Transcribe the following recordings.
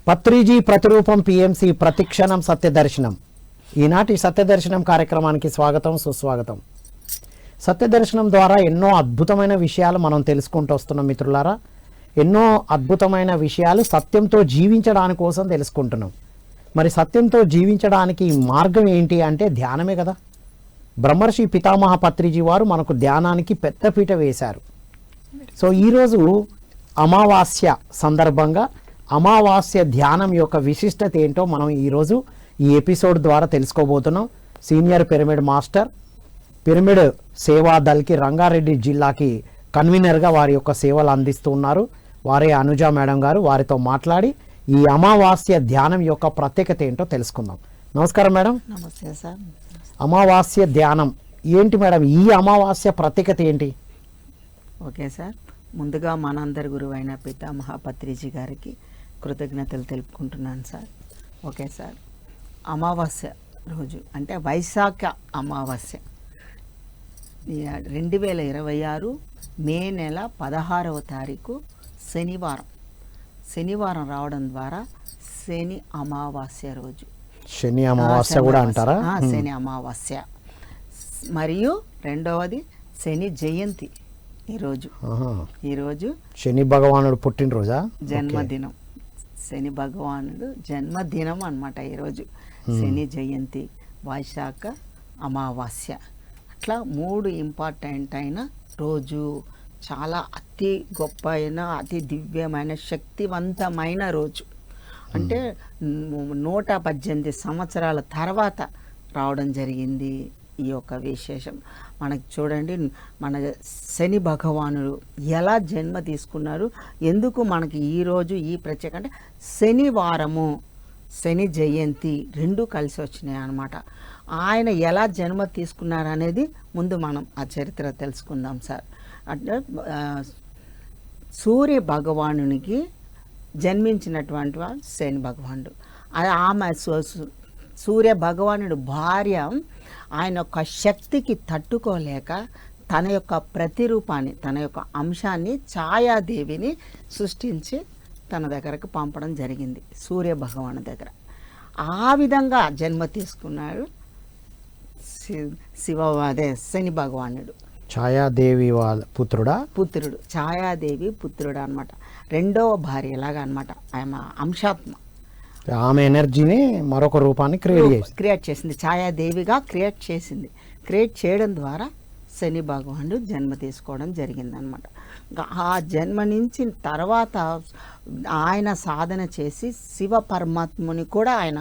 పత్రిజీ ప్రతిరూపం పిఎంసి ప్రతిక్షణం సత్యదర్శనం. ఈనాటి సత్యదర్శనం కార్యక్రమానికి స్వాగతం, సుస్వాగతం. సత్యదర్శనం ద్వారా ఎన్నో అద్భుతమైన విషయాలు మనం తెలుసుకుంటూ వస్తున్నాం మిత్రులారా. ఎన్నో అద్భుతమైన విషయాలు సత్యంతో జీవించడానికి కోసం తెలుసుకుంటున్నాం. మరి సత్యంతో జీవించడానికి మార్గం ఏంటి అంటే ధ్యానమే కదా. బ్రహ్మర్షి పితామహ పత్రిజీ వారు మనకు ధ్యానానికి పెద్దపీట వేశారు. సో ఈరోజు అమావాస్య సందర్భంగా అమావాస్య ధ్యానం యొక్క విశిష్టత ఏంటో మనం ఈరోజు ఈ ఎపిసోడ్ ద్వారా తెలుసుకోబోతున్నాం. సీనియర్ పిరమిడ్ మాస్టర్, పిరమిడ్ సేవా దళకి రంగారెడ్డి జిల్లాకి కన్వీనర్గా వారి యొక్క సేవలు అందిస్తూ ఉన్నారు. వారే అనుజా మేడం గారు. వారితో మాట్లాడి ఈ అమావాస్య ధ్యానం యొక్క ప్రత్యేకత ఏంటో తెలుసుకుందాం. నమస్కారం మేడం. నమస్తే సార్. అమావాస్య ధ్యానం ఏంటి మేడం? ఈ అమావాస్య ప్రత్యేకత ఏంటి? ఓకే సార్, ముందుగా మనందరి గురువు అయిన పితామహ పత్రిజీ గారికి కృతజ్ఞతలు తెలుపుకుంటున్నాను సార్. ఓకే సార్, అమావాస్య రోజు అంటే వైశాఖ అమావాస్య 2026 మే నెల 16వ తారీఖు శనివారం రావడం ద్వారా శని అమావాస్య రోజు. శని అమావాస్య కూడా అంటారా? శని అమావాస్య. మరియు రెండవది శని జయంతి. ఈరోజు శని భగవానుడు పుట్టినరోజా? జన్మదినం. శని భగవానుడు జన్మదినం అన్నమాట ఈరోజు. శని జయంతి, వైశాఖ అమావాస్య, అట్లా 3 ఇంపార్టెంట్ అయిన రోజు. చాలా అతి గొప్ప అయిన, అతి దివ్యమైన, శక్తివంతమైన రోజు. అంటే 118 సంవత్సరాల తర్వాత రావడం జరిగింది ఈ యొక్క విశేషం. మనకి చూడండి, మన శని భగవానుడు ఎలా జన్మ తీసుకున్నారు, ఎందుకు మనకి ఈరోజు ఈ ప్రత్యేక అంటే శనివారము, శని జయంతి రెండు కలిసి వచ్చినాయి అన్నమాట. ఆయన ఎలా జన్మ తీసుకున్నారు అనేది ముందు మనం ఆ చరిత్ర తెలుసుకుందాం సార్. అంటే సూర్య భగవానునికి జన్మించినటువంటి వాడు శని భగవానుడు. ఆమె సూర్య భగవానుడు భార్య ఆయన యొక్క శక్తికి తట్టుకోలేక తన యొక్క ప్రతిరూపాన్ని, తన యొక్క అంశాన్ని, ఛాయాదేవిని సృష్టించి తన దగ్గరకు పంపడం జరిగింది, సూర్య భగవాను దగ్గర. ఆ విధంగా జన్మ తీసుకున్నాడు శని భగవానుడు. ఛాయాదేవి వాళ్ళ పుత్రుడు. ఛాయాదేవి పుత్రుడు అనమాట. రెండవ భార్య లాగా అనమాట. ఆమె అంశాత్మ. ఆమె ఎనర్జీని మరొక రూపాన్ని క్రియేట్ చేసింది. ఛాయాదేవిగా క్రియేట్ చేసింది. క్రియేట్ చేయడం ద్వారా శని భగవానుడు జన్మ తీసుకోవడం జరిగిందనమాట. ఆ జన్మనించిన తర్వాత ఆయన సాధన చేసి శివ పరమాత్ముని కూడా ఆయన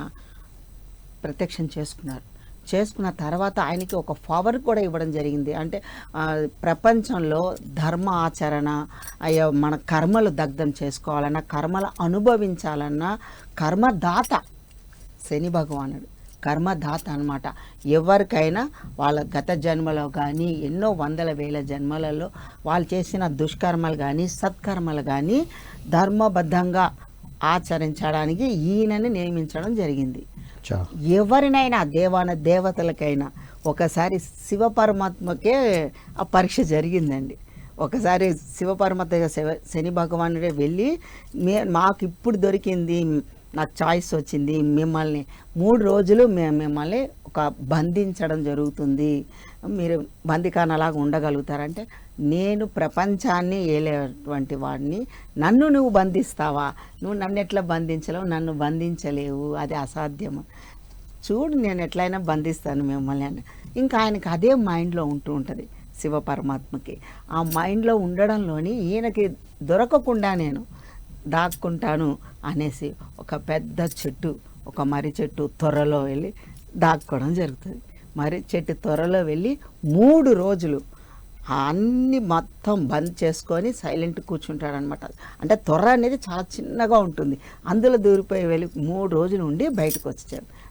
ప్రత్యక్షం చేసుకున్న తర్వాత ఆయనకి ఒక పవర్ కూడా ఇవ్వడం జరిగింది. అంటే ప్రపంచంలో ధర్మ ఆచరణ, అయ్యో మన కర్మలు దగ్ధం చేసుకోవాలన్నా, కర్మలు అనుభవించాలన్నా కర్మదాత శని భగవానుడు. కర్మదాత అన్నమాట. ఎవరికైనా వాళ్ళ గత జన్మలో కానీ, ఎన్నో వందల వేల జన్మలలో వాళ్ళు చేసిన దుష్కర్మలు కానీ, సత్కర్మలు కానీ ధర్మబద్ధంగా ఆచరించడానికి ఈయనని నియమించడం జరిగింది. ఎవరినైనా దేవతలకైనా ఒకసారి శివ పరమాత్మకే ఆ పరీక్ష జరిగిందండి. ఒకసారి శివ పరమాత్మ శని భగవానుడే వెళ్ళి, మాకు ఇప్పుడు దొరికింది, నాకు చాయిస్ వచ్చింది, మిమ్మల్ని 3 రోజులు మిమ్మల్ని బంధించడం జరుగుతుంది, మీరు బందికానలాగా ఉండగలుగుతారంటే, నేను ప్రపంచాన్ని ఏలేటువంటి వాడిని, నన్ను నువ్వు బంధిస్తావా? నువ్వు నన్ను ఎట్లా బంధించలేవు, నన్ను బంధించలేవు, అది అసాధ్యం. చూడు, నేను ఎట్లయినా బంధిస్తాను మిమ్మల్ని అని. ఇంకా ఆయనకి అదే మైండ్లో ఉంటుంది శివ పరమాత్మకి. ఆ మైండ్లో ఉండడంలోని ఈయనకి దొరకకుండా నేను దాక్కుంటాను అనేసి ఒక పెద్ద చెట్టు, ఒక మర్రి చెట్టు త్వరలో వెళ్ళి దాక్కోవడం జరుగుతుంది. మర్రి చెట్టు త్వరలో వెళ్ళి 3 రోజులు అన్నీ మొత్తం బంద్ చేసుకొని సైలెంట్ కూర్చుంటాడనమాట. అంటే త్వర అనేది చాలా చిన్నగా ఉంటుంది, అందులో దూరిపోయి వెళ్ళి 3 రోజులు ఉండి బయటకు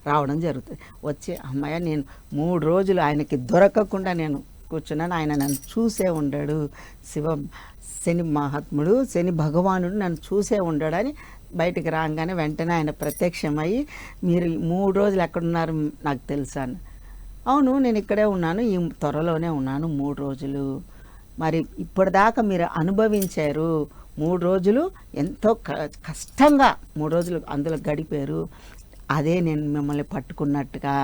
రావడం జరుగుతుంది. వచ్చి అమ్మాయ, నేను 3 రోజులు ఆయనకి దొరకకుండా నేను కూర్చున్నాను, ఆయన నన్ను చూసే ఉండడు, శని మహాత్ముడు, శని భగవానుడు నన్ను చూసే ఉండడని బయటికి రాగానే వెంటనే ఆయన ప్రత్యక్షమయ్యి, మీరు 3 రోజులు ఎక్కడున్నారు నాకు తెలుసాను. అవును, నేను ఇక్కడే ఉన్నాను, ఈ త్వరలోనే ఉన్నాను 3 రోజులు. మరి ఇప్పటిదాకా మీరు అనుభవించారు, 3 రోజులు ఎంతో కష్టంగా 3 రోజులు అందులో గడిపారు. అదే నేను మిమ్మల్ని పట్టుకున్నట్టుగా.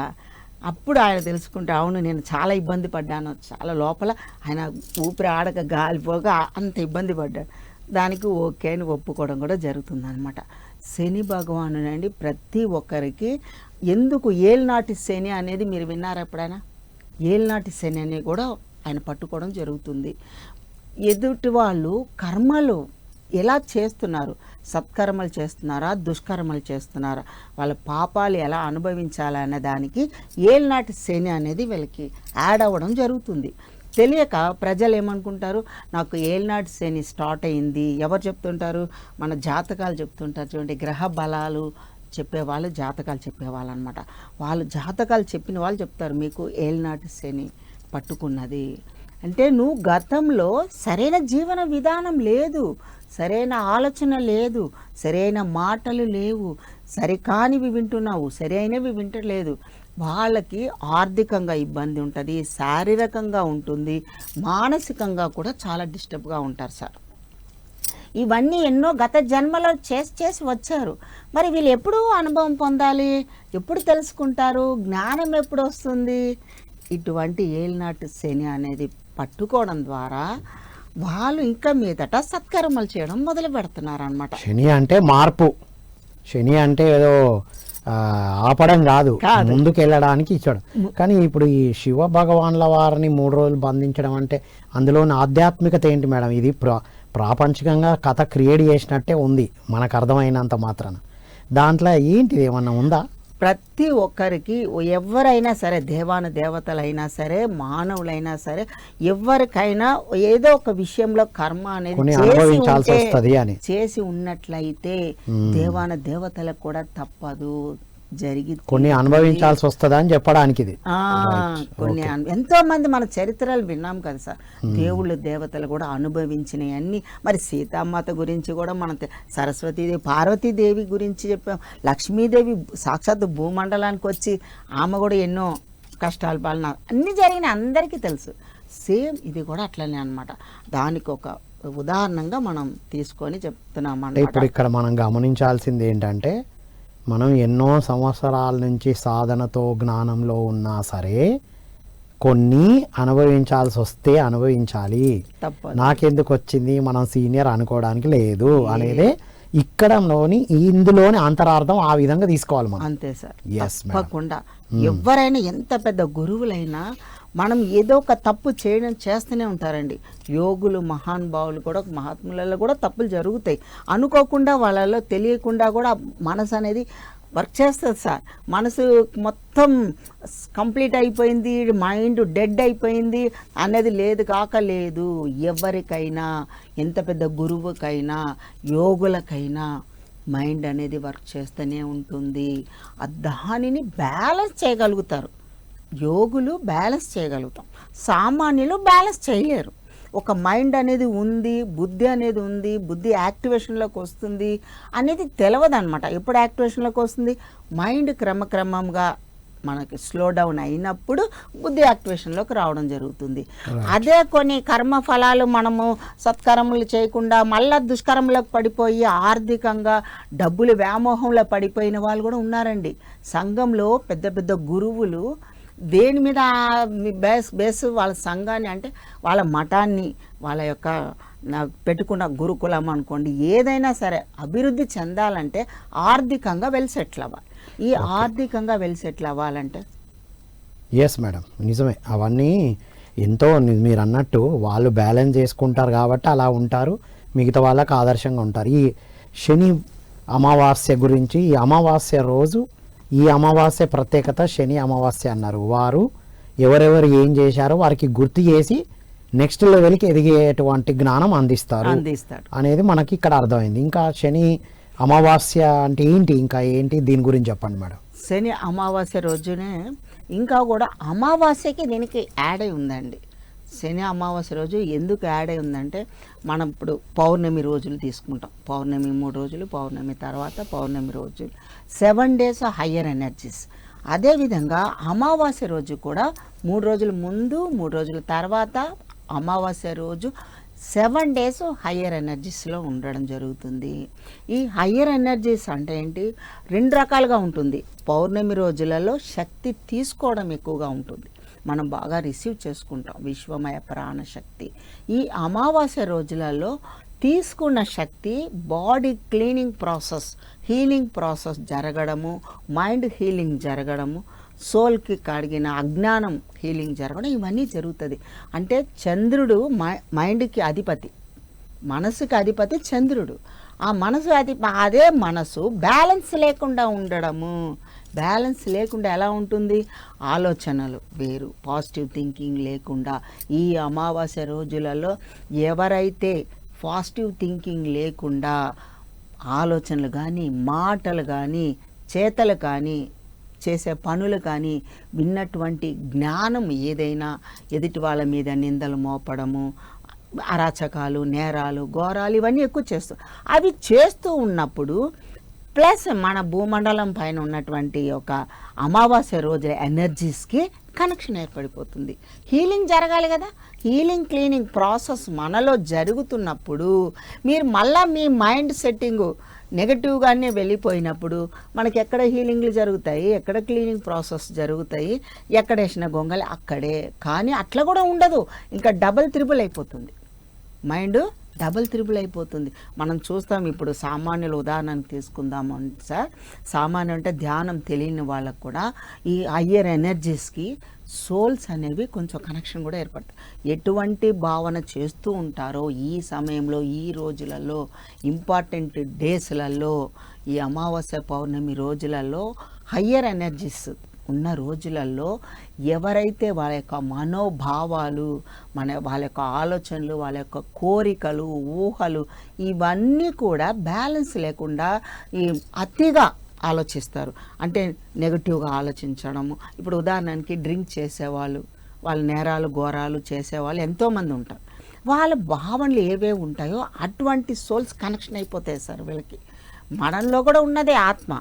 అప్పుడు ఆయన తెలుసుకుంటే, అవును నేను చాలా ఇబ్బంది పడ్డాను, చాలా లోపల ఆయన ఊపిరి ఆడక గాలిపోక అంత ఇబ్బంది పడ్డాడు. దానికి ఓకే అని ఒప్పుకోవడం కూడా జరుగుతుందన్నమాట. శని భగవానుడు అండి ప్రతి ఒక్కరికి ఎందుకు ఏలినాటి శని అనేది మీరు విన్నారా ఎప్పుడైనా? ఏలినాటి శని అని కూడా ఆయన పట్టుకోవడం జరుగుతుంది. ఎదుటి వాళ్ళు కర్మలు ఎలా చేస్తున్నారు, సత్కర్మలు చేస్తున్నారా, దుష్కర్మలు చేస్తున్నారా, వాళ్ళ పాపాలు ఎలా అనుభవించాలనే దానికి ఏలినాటి శని అనేది వీళ్ళకి యాడ్ అవ్వడం జరుగుతుంది. తెలియక ప్రజలు ఏమనుకుంటారు, నాకు ఏలినాటి శని స్టార్ట్ అయింది. ఎవరు చెప్తుంటారు? మన జాతకాలు చెప్తుంటారు చూడండి, గ్రహ బలాలు చెప్పేవాళ్ళు, జాతకాలు చెప్పేవాళ్ళు అనమాట. వాళ్ళు జాతకాలు చెప్పిన వాళ్ళు చెప్తారు, మీకు ఏలినాటి శని పట్టుకున్నది అంటే నువ్వు గతంలో సరైన జీవన విధానం లేదు, సరైన ఆలోచన లేదు, సరైన మాటలు లేవు, సరికానివి వింటున్నావు, సరైనవి వింటలేదు. వాళ్ళకి ఆర్థికంగా ఇబ్బంది ఉంటుంది, శారీరకంగా ఉంటుంది, మానసికంగా కూడా చాలా డిస్టర్బ్గా ఉంటారు సార్. ఇవన్నీ ఎన్నో గత జన్మలో చేసి వచ్చారు. మరి వీళ్ళు ఎప్పుడు అనుభవం పొందాలి, ఎప్పుడు తెలుసుకుంటారు, జ్ఞానం ఎప్పుడు వస్తుంది? ఇటువంటి ఏలినాటి శని అనేది పట్టుకోవడం ద్వారా వాళ్ళు ఇంకా మీదట సత్కర్మలు చేయడం మొదలు పెడుతున్నారు అనమాట. శని అంటే మార్పు, శని అంటే ఏదో ఆపడం కాదు, ముందుకు వెళ్ళడానికి ఇచ్చాడు. కానీ ఇప్పుడు ఈ శివ భగవాన్ల వారిని 3 రోజులు బంధించడం అంటే అందులోని ఆధ్యాత్మికత ఏంటి మేడం? ఇది ప్రాపంచికంగా కథ క్రియేట్ చేసినట్టే ఉంది మనకు అర్థమైనంత మాత్రాన. దాంట్లో ఏంటిది ఏమన్నా ఉందా? ప్రతి ఒక్కరికి ఎవరైనా సరే, దేవాను దేవతలైనా సరే, మానవులైనా సరే, ఎవరికైనా ఏదో ఒక విషయంలో కర్మ అనేది చేసి ఉన్నట్లయితే దేవాను దేవతలకు కూడా తప్పదు, జరిగి కొన్ని అనుభవించాల్సి వస్తుందా అని చెప్పడానికి ఇది. కొన్ని ఎంతో మంది మన చరిత్రలు విన్నాం కదా సార్, దేవుళ్ళు దేవతలు కూడా అనుభవించినవన్నీ. మరి సీతామాత గురించి కూడా మనం సరస్వతీదేవి, పార్వతీదేవి గురించి చెప్పాం, లక్ష్మీదేవి సాక్షాత్ భూమండలానికి వచ్చి ఆమె కూడా ఎన్నో కష్టాలు పాలన అన్నీ జరిగిన అందరికీ తెలుసు. సేమ్ ఇది కూడా అట్లనే అనమాట. దానికి ఒక ఉదాహరణంగా మనం తీసుకొని చెప్తున్నాం అంటే. ఇప్పుడు ఇక్కడ మనం గమనించాల్సింది ఏంటంటే, మనం ఎన్నో సంవత్సరాల నుంచి సాధనతో జ్ఞానంలో ఉన్నా సరే కొన్ని అనుభవించాల్సి వస్తే అనుభవించాలి, నాకెందుకు వచ్చింది, మనం సీనియర్ అనుకోవడానికి లేదు అనేది ఇక్కడలోని ఇందులోని అంతరార్థం. ఆ విధంగా తీసుకోవాలి మనం. అంతే సార్, తప్పకుండా. ఎవరైనా ఎంత పెద్ద గురువులైనా మనం ఏదో ఒక తప్పు చేస్తూనే ఉంటారండి. యోగులు, మహానుభావులు కూడా, మహాత్ములలో కూడా తప్పులు జరుగుతాయి. అనుకోకుండా వాళ్ళలో తెలియకుండా కూడా మనసు అనేది వర్క్ చేస్తుంది సార్. మనసు మొత్తం కంప్లీట్ అయిపోయింది, మైండ్ డెడ్ అయిపోయింది అనేది లేదు కాక లేదు. ఎవరికైనా, ఎంత పెద్ద గురువుకైనా, యోగులకైనా మైండ్ అనేది వర్క్ చేస్తూనే ఉంటుంది. దానిని బ్యాలెన్స్ చేయగలుగుతారు. యోగులు బ్యాలెన్స్ చేయగలుగుతాం, సామాన్యులు బ్యాలెన్స్ చేయలేరు. ఒక మైండ్ అనేది ఉంది, బుద్ధి అనేది ఉంది, బుద్ధి యాక్టివేషన్లోకి వస్తుంది అనేది తెలియదు అనమాట. ఎప్పుడు యాక్టివేషన్లోకి వస్తుంది? మైండ్ క్రమక్రమంగా మనకి స్లో డౌన్ అయినప్పుడు బుద్ధి యాక్టివేషన్లోకి రావడం జరుగుతుంది. అదే కొన్ని కర్మ ఫలాలు మనము సత్కర్మలు చేయకుండా మళ్ళా దుష్కర్మలోకి పడిపోయి ఆర్థికంగా డబ్బులు వ్యామోహంలో పడిపోయిన వాళ్ళు కూడా ఉన్నారండి. సంఘంలో పెద్ద పెద్ద గురువులు దేని మీద బేస్ వాళ్ళ సంఘాన్ని, అంటే వాళ్ళ మఠాన్ని, వాళ్ళ యొక్క పెట్టుకున్న గురుకులం అనుకోండి, ఏదైనా సరే అభివృద్ధి చెందాలంటే ఆర్థికంగా వెల్ సెటిల్ అవ్వాలి. ఈ ఆర్థికంగా వెల్ సెటిల్ అవ్వాలంటే ఎస్ మేడం, నిజమే. అవన్నీ ఎంతో మీరు అన్నట్టు వాళ్ళు బ్యాలెన్స్ చేసుకుంటారు కాబట్టి అలా ఉంటారు, మిగతా వాళ్ళకి ఆదర్శంగా ఉంటారు. ఈ శని అమావాస్య గురించి, ఈ అమావాస్య రోజు, ఈ అమావాస్య ప్రత్యేకత శని అమావాస్య అన్నారు. వారు ఎవరెవరు ఏం చేశారో వారికి గుర్తు చేసి నెక్స్ట్ లెవెల్కి ఎదిగేటువంటి జ్ఞానం అందిస్తారు అనేది మనకి ఇక్కడ అర్థమైంది. ఇంకా శని అమావాస్య అంటే ఏంటి, ఇంకా ఏంటి, దీని గురించి చెప్పండి మేడం. శని అమావాస్య రోజునే ఇంకా కూడా అమావాస్యకి దీనికి యాడ్ అయి ఉందండి. శని అమావాస్య రోజు ఎందుకు యాడ్ అయి ఉందంటే, మనం ఇప్పుడు పౌర్ణమి రోజులు తీసుకుంటాం. పౌర్ణమి 3 రోజులు, పౌర్ణమి తర్వాత పౌర్ణమి రోజులు, 7 days హయ్యర్ ఎనర్జీస్. అదేవిధంగా అమావాస్య రోజు కూడా 3 రోజుల ముందు, 3 రోజుల తర్వాత, అమావాస్య రోజు 7 డేస్ హయ్యర్ ఎనర్జీస్లో ఉండడం జరుగుతుంది. ఈ హయ్యర్ ఎనర్జీస్ అంటే ఏంటి, 2 రకాలుగా ఉంటుంది. పౌర్ణమి రోజులలో శక్తి తీసుకోవడం ఎక్కువగా ఉంటుంది, మనం బాగా రిసీవ్ చేసుకుంటాం విశ్వమయ ప్రాణశక్తి. ఈ అమావాస్య రోజులలో తీసుకున్న శక్తి body cleaning process, healing process జరగడము, మైండ్ హీలింగ్ జరగడము, సోల్కి కడిగిన అజ్ఞానం హీలింగ్ జరగడం, ఇవన్నీ జరుగుతుంది. అంటే చంద్రుడు మైండ్కి అధిపతి, మనసుకి అధిపతి చంద్రుడు. ఆ మనసు అదే మనసు బ్యాలెన్స్ లేకుండా ఉండడము. బ్యాలెన్స్ లేకుండా ఎలా ఉంటుంది, ఆలోచనలు వేరు, పాజిటివ్ థింకింగ్ లేకుండా. ఈ అమావాస్య రోజులలో ఎవరైతే పాజిటివ్ థింకింగ్ లేకుండా ఆలోచనలు కానీ, మాటలు కానీ, చేతలు కానీ, చేసే పనులు కానీ, విన్నటువంటి జ్ఞానం ఏదైనా ఎదుటి వాళ్ళ మీద నిందలు మోపడము, అరాచకాలు, నేరాలు, ఘోరాలు ఇవన్నీ ఎక్కువ అవి చేస్తూ ఉన్నప్పుడు ప్లస్ మన భూమండలం పైన ఉన్నటువంటి ఒక అమావాస్య రోజుల ఎనర్జీస్కి కనెక్షన్ ఏర్పడిపోతుంది. హీలింగ్ జరగాలి కదా, హీలింగ్ క్లీనింగ్ ప్రాసెస్ మనలో జరుగుతున్నప్పుడు మీరు మళ్ళీ మీ మైండ్ సెట్టింగు నెగటివ్గానే వెళ్ళిపోయినప్పుడు మనకి ఎక్కడ హీలింగ్లు జరుగుతాయి, ఎక్కడ క్లీనింగ్ ప్రాసెస్ జరుగుతాయి, ఎక్కడ వేసిన గొంగలి అక్కడే. కానీ అట్లా కూడా ఉండదు, ఇంకా డబల్ త్రిబుల్ అయిపోతుంది మైండ్, డబల్ త్రిబుల్ అయిపోతుంది. మనం చూస్తాం ఇప్పుడు సామాన్యుల ఉదాహరణకు తీసుకుందాము అంటే సార్, సామాన్యం అంటే ధ్యానం తెలియని వాళ్ళకు కూడా ఈ హయ్యర్ ఎనర్జీస్కి సోల్స్ అనేవి కొంచెం కనెక్షన్ కూడా ఏర్పడతాయి. ఎటువంటి భావన చేస్తూ ఉంటారో ఈ సమయంలో, ఈ రోజులలో, ఇంపార్టెంట్ డేస్లలో, ఈ అమావాస్య పౌర్ణమి రోజులలో, హయ్యర్ ఎనర్జీస్ ఉన్న రోజులలో ఎవరైతే వాళ్ళ యొక్క మనోభావాలు, వాళ్ళ యొక్క ఆలోచనలు, వాళ్ళ యొక్క కోరికలు, ఊహలు ఇవన్నీ కూడా బ్యాలెన్స్ లేకుండా ఈ అతిగా ఆలోచిస్తారు. అంటే నెగటివ్గా ఆలోచించడము. ఇప్పుడు ఉదాహరణకి డ్రింక్ చేసేవాళ్ళు, వాళ్ళ నేరాలు ఘోరాలు చేసేవాళ్ళు ఎంతోమంది ఉంటారు. వాళ్ళ భావనలు ఏవేవి ఉంటాయో అటువంటి సోల్స్ కనెక్షన్ అయిపోతాయి సార్ వీళ్ళకి. మనలో కూడా ఉన్నదే ఆత్మ.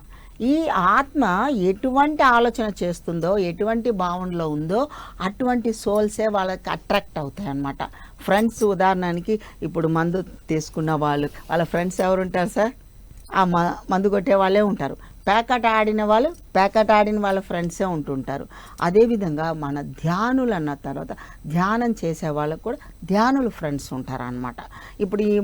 ఈ ఆత్మ ఎటువంటి ఆలోచన చేస్తుందో, ఎటువంటి భావనలో ఉందో అటువంటి సోల్సే వాళ్ళకి అట్రాక్ట్ అవుతాయి అన్నమాట. ఫ్రెండ్స్ ఉదాహరణకి ఇప్పుడు మందు తీసుకున్న వాళ్ళు, వాళ్ళ ఫ్రెండ్స్ ఎవరు ఉంటారు సార్, ఆ మందు కొట్టే వాళ్ళే ఉంటారు. ప్యాకెట్ ఆడిన వాళ్ళు, ప్యాకెట్ ఆడిన వాళ్ళ ఫ్రెండ్సే ఉంటుంటారు. అదేవిధంగా మన ధ్యానులు అన్న తర్వాత ధ్యానం చేసే వాళ్ళకు కూడా ధ్యానులు ఫ్రెండ్స్ ఉంటారనమాట. ఇప్పుడు ఈ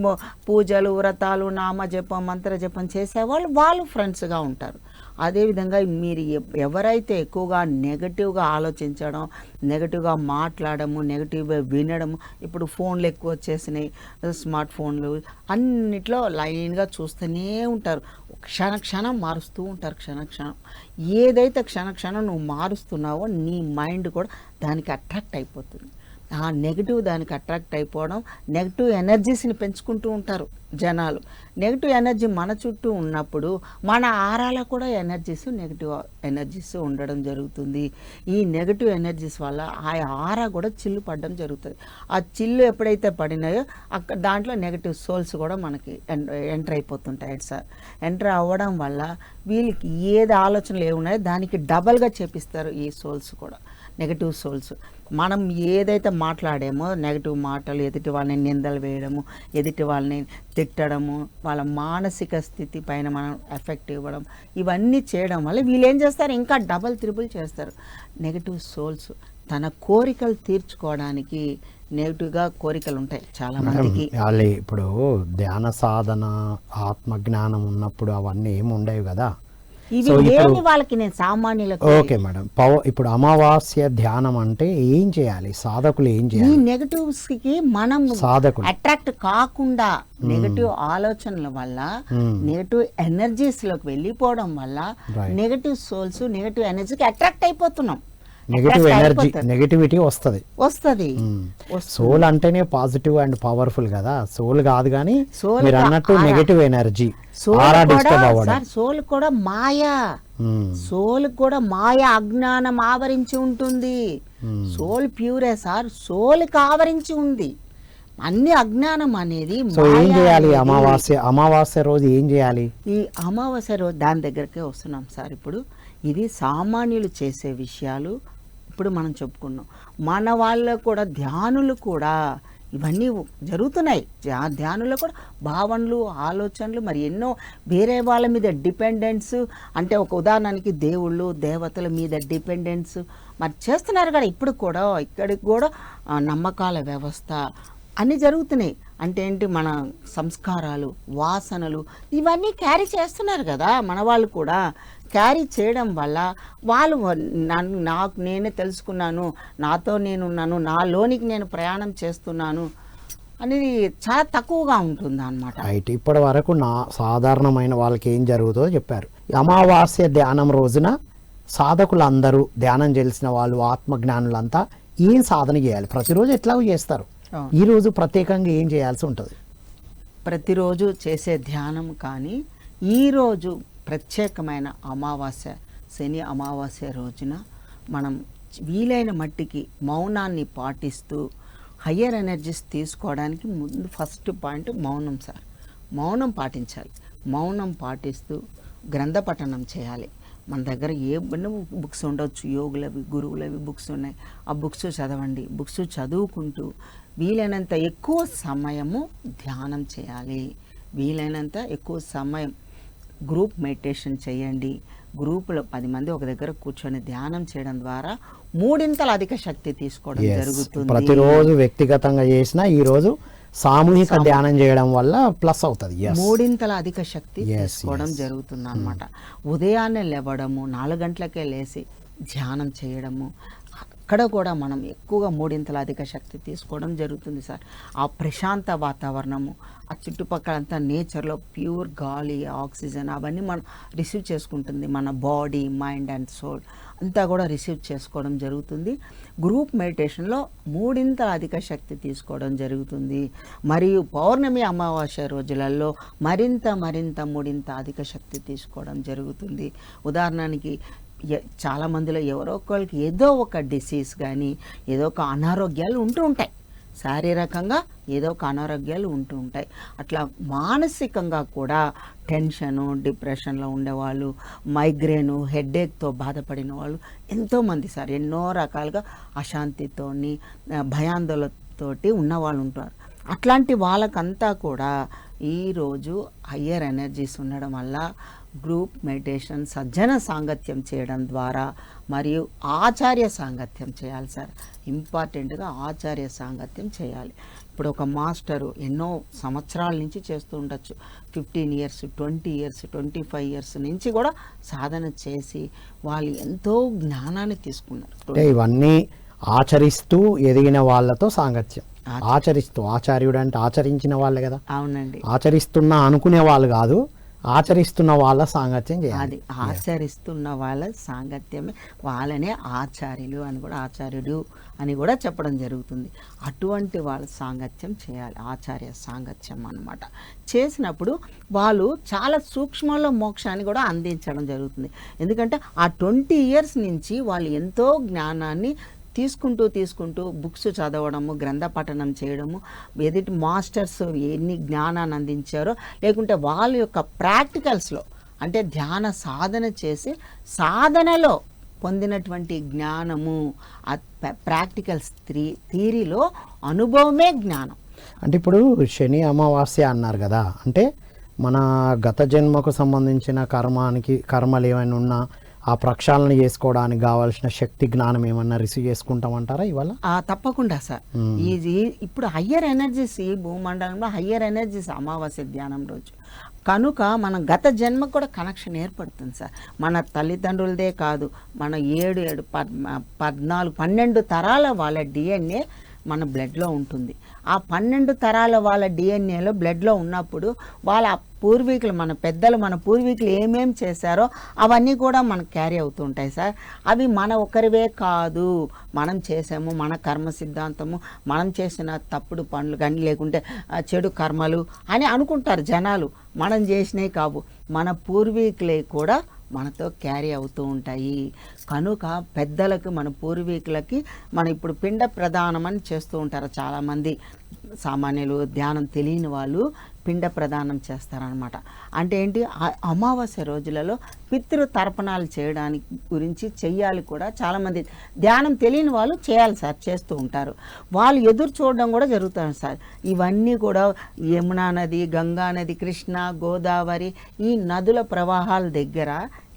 పూజలు, వ్రతాలు, నామజపం, మంత్రజపం చేసేవాళ్ళు వాళ్ళు ఫ్రెండ్స్గా ఉంటారు. అదేవిధంగా మీరు ఎవరైతే ఎక్కువగా నెగటివ్గా ఆలోచించడం, నెగటివ్గా మాట్లాడము, నెగటివ్గా వినడము, ఇప్పుడు ఫోన్లు ఎక్కువ వచ్చేసినాయి, స్మార్ట్ ఫోన్లు అన్నిట్లో లైన్గా చూస్తూనే ఉంటారు. క్షణక్షణం మారుస్తూ ఉంటారు. క్షణక్షణం ఏదైతే క్షణక్షణం నువ్వు మారుస్తున్నావో నీ మైండ్ కూడా దానికి అట్రాక్ట్ అయిపోతుంది. ఆ నెగిటివ్ దానికి అట్రాక్ట్ అయిపోవడం, నెగిటివ్ ఎనర్జీస్ని పెంచుకుంటూ ఉంటారు జనాలు. నెగిటివ్ ఎనర్జీ మన చుట్టూ ఉన్నప్పుడు మన ఆరాలో కూడా నెగిటివ్ ఎనర్జీస్ ఉండడం జరుగుతుంది. ఈ నెగిటివ్ ఎనర్జీస్ వల్ల ఆ ఆరా కూడా చిల్లు పడడం జరుగుతుంది. ఆ చిల్లు ఎప్పుడైతే పడినాయో దాంట్లో నెగిటివ్ సోల్స్ కూడా మనకి ఎంటర్ అయిపోతుంటాయి సార్. ఎంటర్ అవ్వడం వల్ల వీళ్ళకి ఏది ఆలోచనలు ఏమున్నాయో దానికి డబల్గా చేపిస్తారు ఈ సోల్స్ కూడా, నెగటివ్ సోల్స్. మనం ఏదైతే మాట్లాడామో నెగటివ్ మాటలు, ఎదుటి వాళ్ళని నిందలు వేయడము, ఎదుటి వాళ్ళని తిట్టడము, వాళ్ళ మానసిక స్థితి పైన మనం ఎఫెక్ట్ ఇవ్వడం, ఇవన్నీ చేయడం వల్ల వీళ్ళు ఏం చేస్తారు, ఇంకా డబల్ త్రిబుల్ చేస్తారు. నెగటివ్ సోల్స్ తన కోరికలు తీర్చుకోవడానికి నెగిటివ్గా కోరికలు ఉంటాయి చాలా మందికి. ఇప్పుడు ధ్యాన సాధన, ఆత్మజ్ఞానం ఉన్నప్పుడు అవన్నీ ఏమి ఉండేవి కదా. ఇవి లేని వాళ్ళకి నేను సామాన్యులకు. ఓకే మేడం, ఇప్పుడు అమావాస్య ధ్యానం అంటే ఏం చేయాలి, సాధకులు ఏం చేయాలి? ఈ నెగటివ్స్ కి మనం సాధకులు అట్రాక్ట్ కాకుండా, నెగటివ్ ఆలోచనల వల్ల, నెగటివ్ ఎనర్జీస్ లోకి వెళ్ళిపోవడం వల్ల నెగటివ్ సోల్స్, నెగటివ్ ఎనర్జీకి అట్రాక్ట్ అయిపోతున్నాం. నెగటివ్ ఎనర్జీ, నెగటివిటీ వస్తుంది. సోల్ అంటేనే పాజిటివ్ అండ్ పవర్ఫుల్ కదా, సోల్ కాదు కానీ మీరు అన్నట్టు నెగటివ్ ఎనర్జీ. సోల్ కూడా మాయా, సోల్ కూడా మాయా అజ్ఞానం ఆవరించి ఉంటుంది. సోల్ ప్యూరే సార్, సోల్కి ఆవరించి ఉంది అన్ని అజ్ఞానం అనేది. ఏం చేయాలి అమావాస్య రోజు ఏం చేయాలి? ఈ అమావాస్య రోజు దాని దగ్గరకే వస్తున్నాం సార్. ఇప్పుడు ఇది సామాన్యులు చేసే విషయాలు ఇప్పుడు మనం చెప్పుకున్నాం. మన వాళ్ళు కూడా, ధ్యానులు కూడా ఇవన్నీ జరుగుతున్నాయి. ధ్యానంలో కూడా భావనలు, ఆలోచనలు, మరి ఎన్నో వేరే వాళ్ళ మీద డిపెండెన్స్, అంటే ఒక ఉదాహరణకి దేవుళ్ళు దేవతల మీద డిపెండెన్స్ మరి చేస్తున్నారు కదా. ఇప్పుడు కూడా ఇక్కడికి కూడా నమ్మకాల వ్యవస్థ అన్నీ జరుగుతున్నాయి. అంటే ఏంటి, మన సంస్కారాలు, వాసనలు ఇవన్నీ క్యారీ చేస్తున్నారు కదా మన వాళ్ళు కూడా. క్యారీ చేయడం వల్ల వాళ్ళు నాకు నేనే తెలుసుకున్నాను, నాతో నేనున్నాను, నాలోనికి నేను ప్రయాణం చేస్తున్నాను అనేది చాలా తక్కువగా ఉంటుంది అన్నమాట. రైట్. ఇప్పటి వరకు సాధారణమైన వాళ్ళకి ఏం జరుగుతుందో చెప్పారు. అమావాస్య ధ్యానం రోజున సాధకులందరూ, ధ్యానం చేసిన వాళ్ళు, ఆత్మజ్ఞానులంతా ఏం సాధన చేయాలి? ప్రతిరోజు ఎట్లాగో చేస్తారు, ఈ రోజు ప్రత్యేకంగా ఏం చేయాల్సి ఉంటుంది? ప్రతిరోజు చేసే ధ్యానం కానీ ఈరోజు ప్రత్యేకమైన అమావాస్య, శని అమావాస్య రోజున మనం వీలైన మట్టికి మౌనాన్ని పాటిస్తూ హయ్యర్ ఎనర్జీస్ తీసుకోవడానికి ముందు ఫస్ట్ పాయింట్ మౌనం సార్. మౌనం పాటించాలి. మౌనం పాటిస్తూ గ్రంథ పఠనం చేయాలి. మన దగ్గర ఏ బుక్స్ ఉండొచ్చు, యోగులవి, గురువులవి బుక్స్ ఉన్నాయి, ఆ బుక్స్ చదవండి. బుక్స్ చదువుకుంటూ వీలైనంత ఎక్కువ సమయము ధ్యానం చేయాలి. వీలైనంత ఎక్కువ సమయం గ్రూప్ మెడిటేషన్ చేయండి. గ్రూపులో 10 మంది ఒక దగ్గర కూర్చొని ధ్యానం చేయడం ద్వారా 3 అధిక శక్తి తీసుకోవడం జరుగుతుంది. ప్రతిరోజు వ్యక్తిగతంగా చేసినా ఈ రోజు సామూహిక ధ్యానం చేయడం వల్ల ప్లస్ అవుతుంది. 3 అధిక శక్తి తీసుకోవడం జరుగుతుంది అన్నమాట. ఉదయాన్నే లేవడము, 4 గంటలకే లేచి ధ్యానం చేయడము, అక్కడ కూడా మనం ఎక్కువగా 3 అధిక శక్తి తీసుకోవడం జరుగుతుంది సార్. ఆ ప్రశాంత వాతావరణము, ఆ చుట్టుపక్కలంతా నేచర్లో ప్యూర్ గాలి, ఆక్సిజన్ అవన్నీ మనం రిసీవ్ చేసుకుంటుంది. మన బాడీ, మైండ్ అండ్ సోల్ అంతా కూడా రిసీవ్ చేసుకోవడం జరుగుతుంది. గ్రూప్ మెడిటేషన్లో 3 అధిక శక్తి తీసుకోవడం జరుగుతుంది. మరియు పౌర్ణమి, అమావాస్య రోజులలో మరింత 3 అధిక శక్తి తీసుకోవడం జరుగుతుంది. ఉదాహరణకి చాలా మందిలో ఎవరో ఒకరికి ఏదో ఒక డిసీజ్ కానీ ఏదో ఒక అనారోగ్యాలు ఉంటూ ఉంటాయి. శారీరకంగా ఏదో ఒక అనారోగ్యాలు ఉంటూ ఉంటాయి. అట్లా మానసికంగా కూడా టెన్షను, డిప్రెషన్లో ఉండేవాళ్ళు, మైగ్రేను, హెడేక్తో బాధపడిన వాళ్ళు ఎంతోమంది సార్. ఎన్నో రకాలుగా అశాంతితోని, భయాందోళనతోటి ఉన్నవాళ్ళు ఉంటారు. అట్లాంటి వాళ్ళకంతా కూడా ఈరోజు హయ్యర్ ఎనర్జీస్ ఉండడం వల్ల గ్రూప్ మెడిటేషన్, సజ్జన సాంగత్యం చేయడం ద్వారా, మరియు ఆచార్య సాంగత్యం చేయాలి సార్. ఇంపార్టెంట్గా ఆచార్య సాంగత్యం చేయాలి. ఇప్పుడు ఒక మాస్టరు ఎన్నో సంవత్సరాల నుంచి చేస్తూ ఉండొచ్చు, 15 ఇయర్స్, 20 ఇయర్స్, 25 ఇయర్స్ నుంచి కూడా సాధన చేసి వాళ్ళు ఎంతో జ్ఞానాన్ని తీసుకున్నారు. ఇవన్నీ ఆచరిస్తూ ఎదిగిన వాళ్ళతో సాంగత్యం. ఆచరిస్తూ, ఆచార్యుడు అంటే ఆచరించిన వాళ్ళే కదా. అవునండి. ఆచరిస్తున్నా అనుకునే వాళ్ళు కాదు, ఆచరిస్తున్న వాళ్ళ సాంగత్యం చేయాలి. అది ఆచరిస్తున్న వాళ్ళ సాంగత్యమే, వాళ్ళనే ఆచార్యులు అని కూడా, ఆచార్యుడు అని కూడా చెప్పడం జరుగుతుంది. అటువంటి వాళ్ళ సాంగత్యం చేయాలి, ఆచార్య సాంగత్యం అన్నమాట. చేసినప్పుడు వాళ్ళు చాలా సూక్ష్మంలో మోక్షాన్ని కూడా అందించడం జరుగుతుంది. ఎందుకంటే ఆ 20 ఇయర్స్ నుంచి వాళ్ళు ఎంతో జ్ఞానాన్ని తీసుకుంటూ బుక్స్ చదవడము, గ్రంథ పఠనం చేయడము, ఎదుటి మాస్టర్స్ ఎన్ని జ్ఞానాన్ని అందించారో, లేకుంటే వాళ్ళ యొక్క ప్రాక్టికల్స్లో, అంటే ధ్యాన సాధన చేసి సాధనలో పొందినటువంటి జ్ఞానము, ప్రాక్టికల్స్ థియరీలో అనుభవమే జ్ఞానం. అంటే ఇప్పుడు శని అమావాస్య అన్నారు కదా, అంటే మన గత జన్మకు సంబంధించిన కర్మలు ఏమైనా ఉన్నా ఆ ప్రక్షాళన చేసుకోవడానికి కావాల్సిన శక్తి జ్ఞానం ఏమన్నా రిసీవ్ చేసుకుంటామంటారా ఇవాళ? తప్పకుండా సార్. ఇది ఇప్పుడు హయ్యర్ ఎనర్జీస్, ఈ భూమండలంలో హయ్యర్ ఎనర్జీస్ అమావాస్య ధ్యానం రోజు కనుక మన గత జన్మకు కూడా కనెక్షన్ ఏర్పడుతుంది సార్. మన తల్లిదండ్రులదే కాదు, మన 7, 14, 12 తరాల వాళ్ళ డిఎన్ఏ మన బ్లడ్లో ఉంటుంది. ఆ 12 తరాల వాళ్ళ డిఎన్ఏలో బ్లడ్లో ఉన్నప్పుడు వాళ్ళ పూర్వీకులు, మన పెద్దలు, మన పూర్వీకులు ఏమేం చేశారో అవన్నీ కూడా మనకు క్యారీ అవుతూ ఉంటాయి సార్. అవి మన ఒకరివే కాదు, మనం చేసాము, మన కర్మ సిద్ధాంతము, మనం చేసిన తప్పుడు పనులు కానీ లేకుంటే చెడు కర్మలు అని అనుకుంటారు జనాలు. మనం చేసినవి కావు, మన పూర్వీకులే కూడా మనతో క్యారీ అవుతూ ఉంటాయి. కనుక పెద్దలకు, మన పూర్వీకులకి మనం ఇప్పుడు పిండ ప్రదానం అని చేస్తూ ఉంటారు చాలామంది సామాన్యులు, ధ్యానం తెలియని వాళ్ళు పిండ ప్రదానం చేస్తారనమాట. అంటే ఏంటి, అమావాస్య రోజులలో పితృ తర్పణాలు చేయడానికి గురించి చెయ్యాలి కూడా. చాలామంది ధ్యానం తెలియని వాళ్ళు చేయాలి సార్, చేస్తూ ఉంటారు. వాళ్ళు ఎదురు చూడడం కూడా జరుగుతుంది సార్. ఇవన్నీ కూడా యమునా నది, గంగా నది, కృష్ణ, గోదావరి ఈ నదుల ప్రవాహాల దగ్గర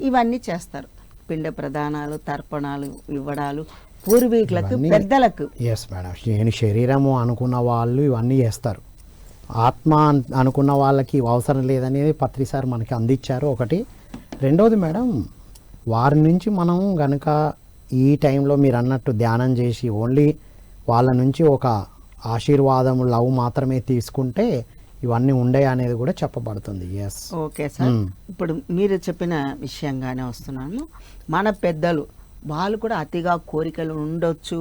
ఇవన్నీ చేస్తారు. పిండ ప్రదానాలు, తర్పణాలు ఇవ్వడాలు పూర్వీకులకు, పెద్దలకు. ఎస్ మేడం, నేను శరీరము అనుకున్న వాళ్ళు ఇవన్నీ చేస్తారు. ఆత్మ అనుకున్న వాళ్ళకి అవసరం లేదనేది పత్రి సార్ మనకి అందించారు ఒకటి. రెండవది మేడం, వారి నుంచి మనం గనుక ఈ టైంలో మీరు అన్నట్టు ధ్యానం చేసి ఓన్లీ వాళ్ళ నుంచి ఒక ఆశీర్వాదం, లవ్ మాత్రమే తీసుకుంటే ఇవన్నీ ఉండే అనేది కూడా చెప్పబడుతుంది. Yes, okay sir. ఇప్పుడు మీరు చెప్పిన విషయంగానే వస్తున్నాను. మన పెద్దలు వాళ్ళు కూడా అతిగా కోరికలు ఉండొచ్చు.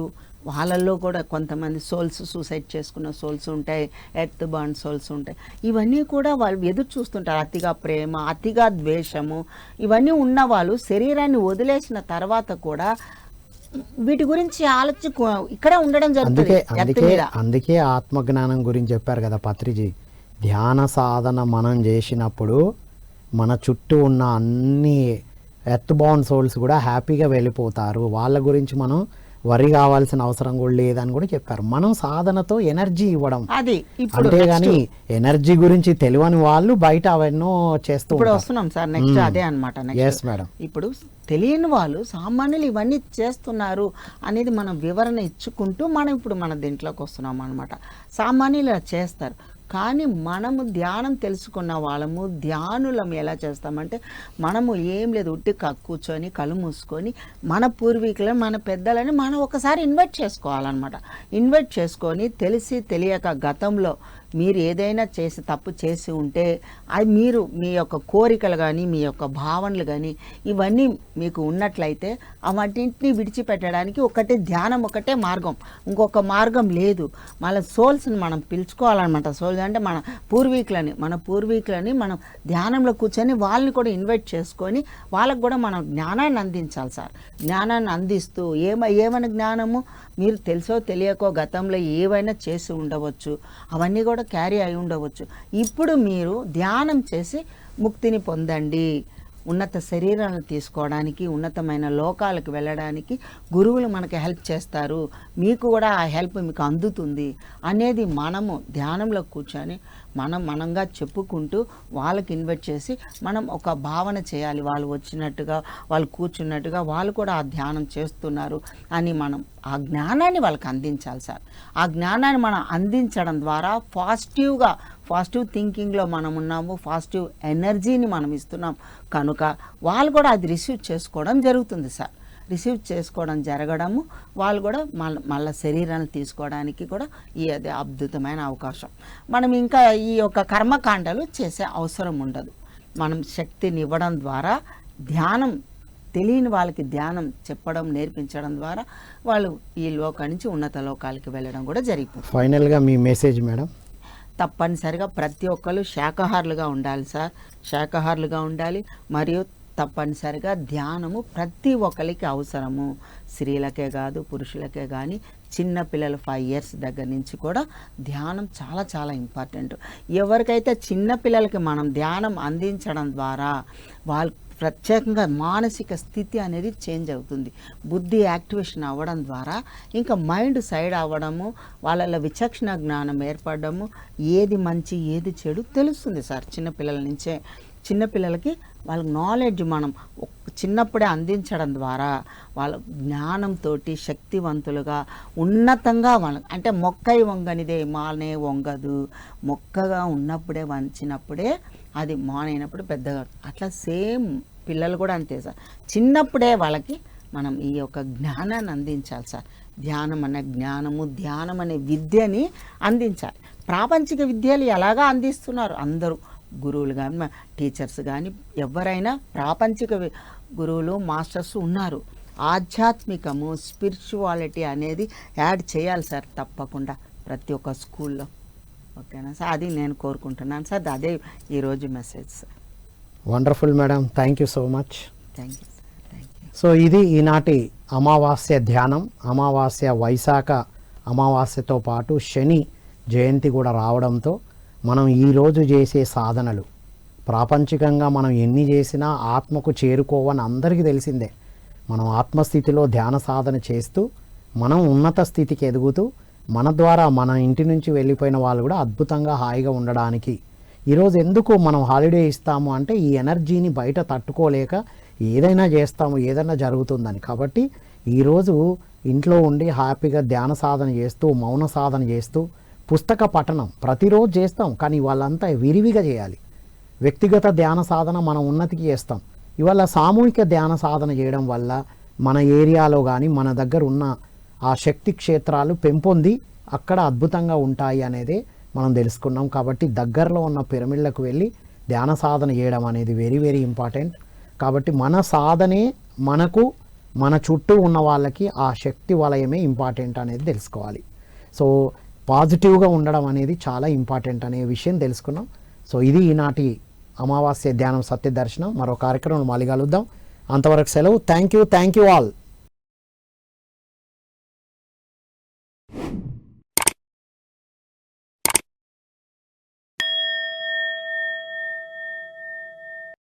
వాళ్ళల్లో కూడా కొంతమంది సోల్స్, సూసైడ్ చేసుకున్న సోల్స్ ఉంటాయి, ఎర్త్ బాండ్ సోల్స్ ఉంటాయి. ఇవన్నీ కూడా వాళ్ళు ఎదురు చూస్తుంటారు. అతిగా ప్రేమ, అతిగా ద్వేషము ఇవన్నీ ఉన్న వాళ్ళు శరీరాన్ని వదిలేసిన తర్వాత కూడా వీటి గురించి ఆలోచి ఇక్కడ ఉండడం జరుగుతుంది. అందుకే ఆత్మజ్ఞానం గురించి చెప్పారు కదా పత్రిజీ. ధ్యాన సాధన మనం చేసినప్పుడు మన చుట్టూ ఉన్న అన్ని ఎర్త్ బౌండ్ సోల్స్ కూడా హ్యాపీగా వెళ్ళిపోతారు. వాళ్ళ గురించి మనం వరి కావాల్సిన అవసరం కూడా లేదని కూడా చెప్పారు. మనం సాధనతో ఎనర్జీ ఇవ్వడం, అది అంతేగాని ఎనర్జీ గురించి తెలియని వాళ్ళు బయట అవన్నో చేస్తూ ఇప్పుడు వస్తున్నాం సార్. నెక్స్ట్ అదే అనమాట. ఎస్ మేడం, ఇప్పుడు తెలియని వాళ్ళు, సామాన్యులు ఇవన్నీ చేస్తున్నారు అనేది మనం వివరణ ఇచ్చుకుంటూ మనం ఇప్పుడు మన దీంట్లోకి వస్తున్నాం అనమాట. సామాన్యులు చేస్తారు, కానీ మనము ధ్యానం తెలుసుకున్న వాళ్ళము, ధ్యానులం ఎలా చేస్తామంటే మనము ఏం లేదు, ఉట్టి కూర్చొని కళ్ళు మూసుకొని మన పూర్వీకులను, మన పెద్దలని మనం ఒకసారి ఇన్వైట్ చేసుకోవాలన్నమాట. ఇన్వైట్ చేసుకొని తెలిసి తెలియక గతంలో మీరు ఏదైనా చేసి తప్పు చేసి ఉంటే అది మీరు మీ యొక్క కోరికలు కానీ, మీ యొక్క భావనలు కానీ ఇవన్నీ మీకు ఉన్నట్లయితే అవన్నింటినీ విడిచిపెట్టడానికి ఒకటే ధ్యానం, ఒకటే మార్గం, ఇంకొక మార్గం లేదు. మళ్ళీ సోల్స్ని మనం పిలుచుకోవాలన్నమాట. సోల్స్ అంటే మన పూర్వీకులని మనం ధ్యానంలో కూర్చొని వాళ్ళని కూడా ఇన్వైట్ చేసుకొని వాళ్ళకు కూడా మనం జ్ఞానాన్ని అందించాలి సార్. జ్ఞానాన్ని అందిస్తూ ఏమైనా జ్ఞానము మీరు తెలుసో తెలియకో గతంలో ఏవైనా చేసి ఉండవచ్చు, అవన్నీ కూడా క్యారీ అయి ఉండవచ్చు. ఇప్పుడు మీరు ధ్యానం చేసి ముక్తిని పొందండి. ఉన్నత శరీరాలను తీసుకోవడానికి, ఉన్నతమైన లోకాలకు వెళ్ళడానికి గురువులు మనకి హెల్ప్ చేస్తారు. మీకు కూడా ఆ హెల్ప్ మీకు అందుతుంది అనేది మనము ధ్యానంలో కూర్చొని మనంగా చెప్పుకుంటూ వాళ్ళకి ఇన్వైట్ చేసి మనం ఒక భావన చేయాలి. వాళ్ళు వచ్చినట్టుగా, వాళ్ళు కూర్చున్నట్టుగా వాళ్ళు కూడా ఆ ధ్యానం చేస్తున్నారు అని మనం ఆ జ్ఞానాన్ని వాళ్ళకి అందించాలి సార్. ఆ జ్ఞానాన్ని మనం అందించడం ద్వారా పాజిటివ్ థింకింగ్లో మనం ఉన్నాము, పాజిటివ్ ఎనర్జీని మనం ఇస్తున్నాం కనుక వాళ్ళు కూడా అది రిసీవ్ చేసుకోవడం జరుగుతుంది సార్. రిసీవ్ చేసుకోవడం జరగడము, వాళ్ళు కూడా మళ్ళీ శరీరాన్ని తీసుకోవడానికి కూడా అది అద్భుతమైన అవకాశం. మనం ఇంకా ఈ యొక్క కర్మకాండలు చేసే అవసరం ఉండదు. మనం శక్తిని ఇవ్వడం ద్వారా, ధ్యానం తెలియని వాళ్ళకి ధ్యానం చెప్పడం, నేర్పించడం ద్వారా వాళ్ళు ఈ లోకం నుంచి ఉన్నత లోకాలకి వెళ్ళడం కూడా జరిగిపోతుంది. ఫైనల్గా మీ మెసేజ్ మేడం? తప్పనిసరిగా ప్రతి ఒక్కరు శాకాహారులుగా ఉండాలి సార్. శాకాహారులుగా ఉండాలి. మరియు తప్పనిసరిగా ధ్యానము ప్రతి ఒక్కరికి అవసరము. స్త్రీలకే కాదు, పురుషులకే కానీ, చిన్న పిల్లలు 5 years దగ్గర నుంచి కూడా ధ్యానం చాలా చాలా ఇంపార్టెంట్. ఎవరికైతే చిన్న పిల్లలకి మనం ధ్యానం అందించడం ద్వారా వాళ్ళు ప్రత్యేకంగా మానసిక స్థితి అనేది చేంజ్ అవుతుంది. బుద్ధి యాక్టివేషన్ అవ్వడం ద్వారా ఇంకా మైండ్ సైడ్ అవ్వడము, వాళ్ళ విచక్షణ జ్ఞానం ఏర్పడము, ఏది మంచి ఏది చెడు తెలుస్తుంది సార్. చిన్నపిల్లల నుంచే చిన్నపిల్లలకి వాళ్ళ నాలెడ్జ్ మనం చిన్నప్పుడే అందించడం ద్వారా వాళ్ళ జ్ఞానంతో శక్తివంతులుగా, ఉన్నతంగా అంటే మొక్కై వంగనిదే మానే వంగదు. మొక్కగా ఉన్నప్పుడే వంచినప్పుడే అది మానైనప్పుడు పెద్దగా. అట్లా సేమ్ పిల్లలు కూడా అంతే సార్. చిన్నప్పుడే వాళ్ళకి మనం ఈ యొక్క జ్ఞానాన్ని అందించాలి సార్. ధ్యానం అనే జ్ఞానము, ధ్యానం అనే విద్యని అందించాలి. ప్రాపంచిక విద్యలు ఎలాగా అందిస్తున్నారు అందరూ, గురువులు కానీ, టీచర్స్ కానీ, ఎవరైనా ప్రాపంచిక గురువులు, మాస్టర్స్ ఉన్నారు. ఆధ్యాత్మికము, స్పిరిచువాలిటీ అనేది యాడ్ చేయాలి సార్ తప్పకుండా ప్రతి ఒక్క స్కూల్లో. ఓకేనా సార్? అది నేను కోరుకుంటున్నాను సార్. అదే ఈరోజు message sir. Wonderful madam, thank you so much. Thank you sir. Thank you. So ఇది ఈనాటి అమావాస్య ధ్యానం. అమావాస్య వైశాఖ అమావాస్యతో పాటు శని జయంతి కూడా రావడంతో మనం ఈరోజు చేసే సాధనలు ప్రాపంచికంగా మనం ఎన్ని చేసినా ఆత్మకు చేరుకోవని అందరికీ తెలిసిందే. మనం ఆత్మస్థితిలో ధ్యాన సాధన చేస్తూ మనం ఉన్నత స్థితికి ఎదుగుతూ మన ద్వారా మన ఇంటి నుంచి వెళ్ళిపోయిన వాళ్ళు కూడా అద్భుతంగా హాయిగా ఉండడానికి ఈరోజు ఎందుకు మనం హాలిడే ఇస్తాము అంటే ఈ ఎనర్జీని బయట తట్టుకోలేక ఏదైనా చేస్తాము, ఏదైనా జరుగుతుందని. కాబట్టి ఈరోజు ఇంట్లో ఉండి హ్యాపీగా ధ్యాన సాధన చేస్తూ మౌన సాధన చేస్తూ పుస్తక పఠనం ప్రతిరోజు చేస్తాం, కానీ వాళ్ళంతా విరివిగా చేయాలి. వ్యక్తిగత ధ్యాన సాధన మనం ఉన్నతికి చేస్తాం. ఇవాళ సామూహిక ధ్యాన సాధన చేయడం వల్ల మన ఏరియాలో కానీ మన దగ్గర ఉన్న ఆ శక్తి క్షేత్రాలు పెంపొంది అక్కడ అద్భుతంగా ఉంటాయి అనేది మనం తెలుసుకున్నాం. కాబట్టి దగ్గరలో ఉన్న పిరమిడ్లకు వెళ్ళి ధ్యాన సాధన చేయడం అనేది వెరీ వెరీ ఇంపార్టెంట్. కాబట్టి మన సాధనే మనకు మన చుట్టూ ఉన్న వాళ్ళకి ఆ శక్తి వలయమే ఇంపార్టెంట్ అనేది తెలుసుకోవాలి. సో పాజిటివ్గా ఉండడం అనేది చాలా ఇంపార్టెంట్ అనే విషయం తెలుసుకున్నాం. సో ఇది ఈనాటి అమావాస్య ధ్యానం సత్య దర్శనం. మరో కార్యక్రమం మళ్ళీ కలుద్దాం. అంతవరకు సెలవు. Thank you all.